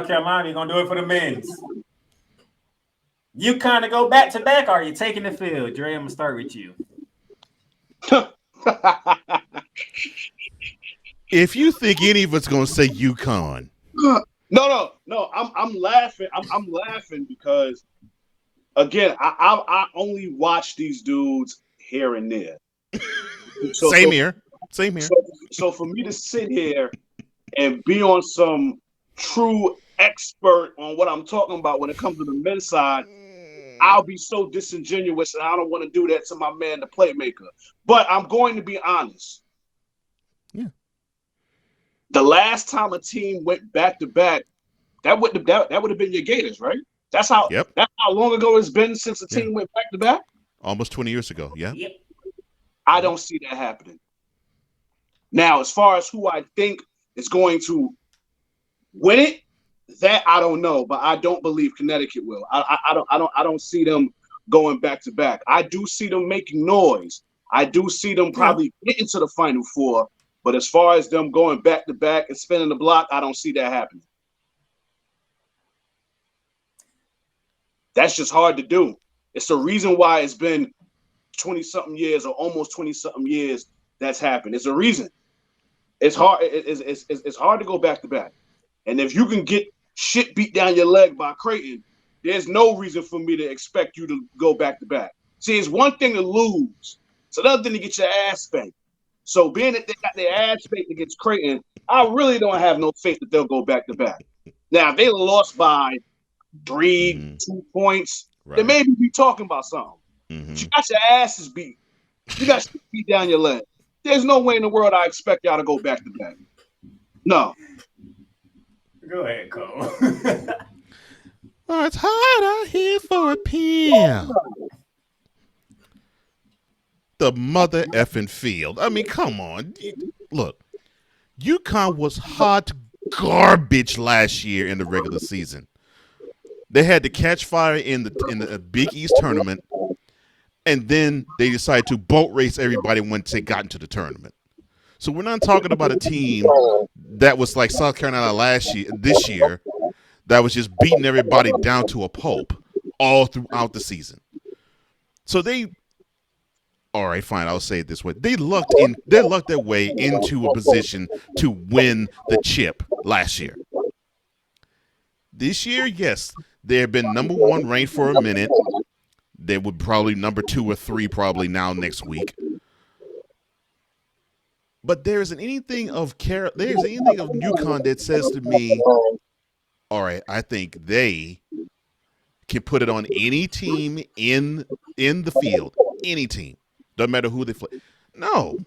South Carolina, you're gonna do it for the men's. UConn to go back to back, or are you taking the field? Dre, I'm gonna start with you. If you think any of us gonna say UConn, No. I'm laughing. I'm laughing because again, I only watch these dudes here and there. Same here. So for me to sit here and be on some true expert on what I'm talking about when it comes to the men's side, I'll be so disingenuous, and I don't want to do that to my man, the Playmaker. But I'm going to be honest. Yeah. The last time a team went back to back, that would have been your Gators, right? That's how long ago it's been since a team went back to back. Almost 20 years ago. Yeah. Yep. I don't see that happening. Now, as far as who I think is going to win it, that I don't know, but I don't believe Connecticut will. I don't see them going back to back. I do see them making noise. I do see them probably getting to the Final Four, but as far as them going back to back and spinning the block, I don't see that happening. That's just hard to do. It's the reason why it's been 20-something years or almost 20-something years that's happened. It's a reason. It's hard. It's hard to go back to back. And if you can get shit beat down your leg by Creighton, there's no reason for me to expect you to go back to back. See, it's one thing to lose. It's another thing to get your ass spanked. So being that they got their ass spanked against Creighton, I really don't have no faith that they'll go back to back. Now, if they lost by 2 points, then maybe we talking about something. You got your asses beat. You got shit beat down your leg. There's no way in the world I expect y'all to go back to back. No. Go ahead, Cole. Oh, it's hard out here for a PM. The mother effing field. I mean, come on. Look, UConn was hot garbage last year in the regular season. They had to catch fire in the Big East tournament, and then they decided to boat race everybody once they got into the tournament. So we're not talking about a team that was like South Carolina this year, that was just beating everybody down to a pulp all throughout the season. So all right, fine, I'll say it this way. They lucked their way into a position to win the chip last year. This year, yes, they have been number one ranked for a minute. They would probably number 2 or 3 probably now next week. But there isn't anything of UConn that says to me, all right, I think they can put it on any team in the field, any team. Doesn't matter who they play. No.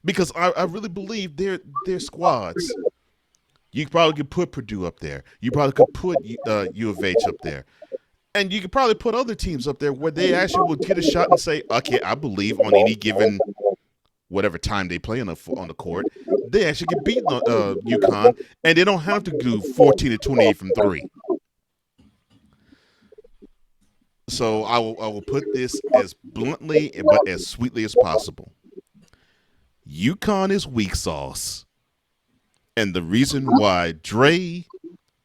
Because I really believe their squads. You probably could put Purdue up there. You probably could put U of H up there. And you could probably put other teams up there where they actually will get a shot and say, okay, I believe on any given whatever time they play on the court, they actually get beaten on UConn, and they don't have to do 14 to 28 from 3. So I will put this as bluntly but as sweetly as possible. UConn is weak sauce. And the reason why Dray,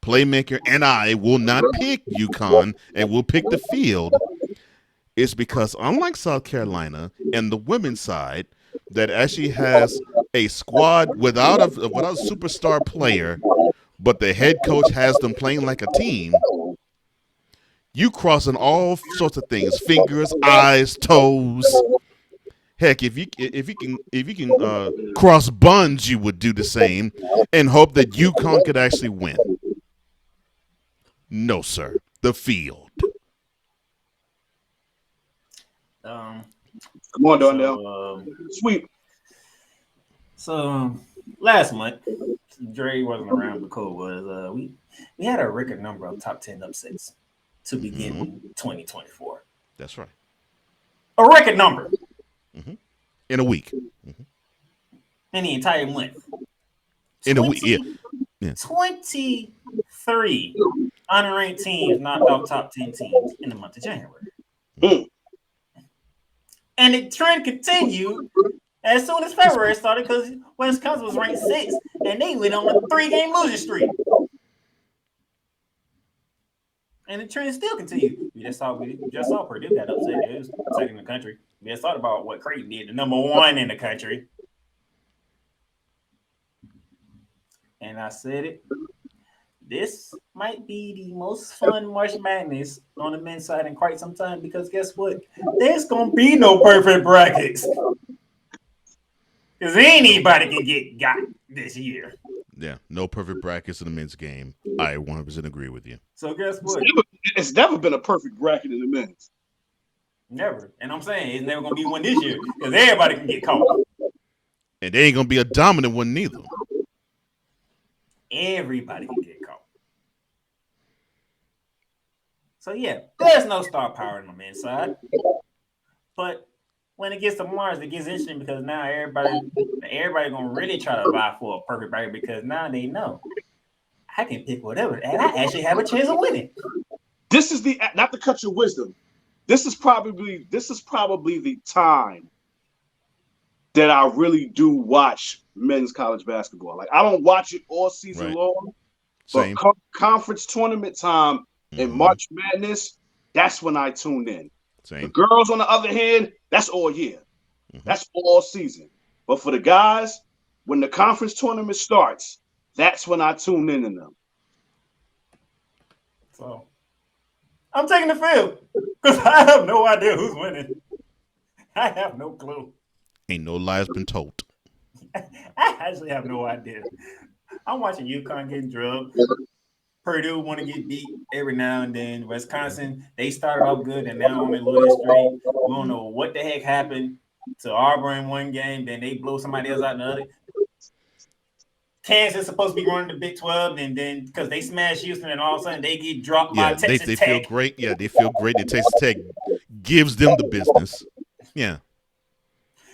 Playmaker, and I will not pick UConn and will pick the field is because unlike South Carolina and the women's side that actually has a squad without a superstar player, but the head coach has them playing like a team, you crossing all sorts of things, fingers, eyes, toes. Heck, if you can cross buns, you would do the same and hope that UConn could actually win. No, sir. The field. Come on, Darnell. Sweep. So last month, Dre wasn't around, but Cole was. We had a record number of top 10 upsets to begin 2024. That's right. A record number. In a week. In the entire month. In a week, yeah. 23 unranked teams knocked off top 10 teams in the month of January. And the trend continued as soon as February started because Wisconsin was ranked 6th and they went on a 3-game losing streak. And the trend still continues. We just saw Purdue got upset. It was second in the country. We just thought about what Creighton did, the number 1 in the country. And I said it. This might be the most fun March Madness on the men's side in quite some time because guess what? There's gonna be no perfect brackets. Because anybody can got this year. Yeah, no perfect brackets in the men's game. I 100% agree with you. So guess what? It's never been a perfect bracket in the men's. Never. And I'm saying it's never gonna be one this year because everybody can get caught. And there ain't gonna be a dominant one neither. Everybody can get caught. So yeah, there's no star power on the men's side. But when it gets to Mars, it gets interesting because now everybody gonna really try to vie for a perfect bracket because now they know I can pick whatever and I actually have a chance of winning. This is not to cut your wisdom. This is probably the time that I really do watch men's college basketball. Like I don't watch it all season long, Same. but conference tournament time and March Madness, that's when I tune in. Same. The girls, on the other hand, that's all year. That's all season. But for the guys, when the conference tournament starts, that's when I tune in to them. So I'm taking the field because I have no idea who's winning. I have no clue. Ain't no lies been told. I actually have no idea. I'm watching UConn getting drugged. Purdue want to get beat every now and then. Wisconsin, they started off good and now on a little straight. We don't know what the heck happened to Auburn in one game. Then they blow somebody else out in the other. Kansas is supposed to be running the Big 12, and then because they smash Houston, and all of a sudden they get dropped by Texas they Tech. feel great. Yeah, they feel great. And Texas Tech gives them the business. Yeah.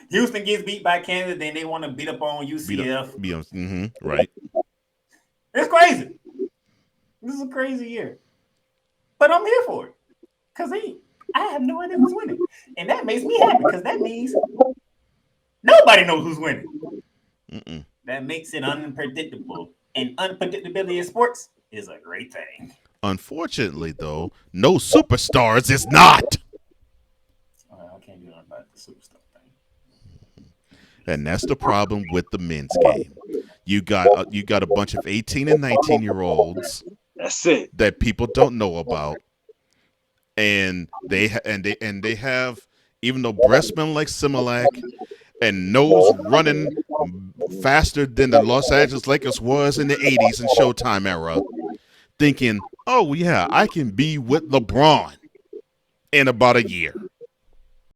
Houston gets beat by Kansas, then they want to beat up on UCF. Right. It's crazy. This is a crazy year. But I'm here for it. Because I have no idea who's winning. And that makes me happy because that means nobody knows who's winning. That makes it unpredictable. And unpredictability in sports is a great thing. Unfortunately, though, no superstars is not. I can't do nothing about the superstar thing. And that's the problem with the men's game. You got a bunch of 18 and 19-year-olds. That's it. That people don't know about, and they have, even though breastmen like Similac and nose running faster than the Los Angeles Lakers was in the 80s and Showtime era, thinking, oh yeah, I can be with LeBron in about a year.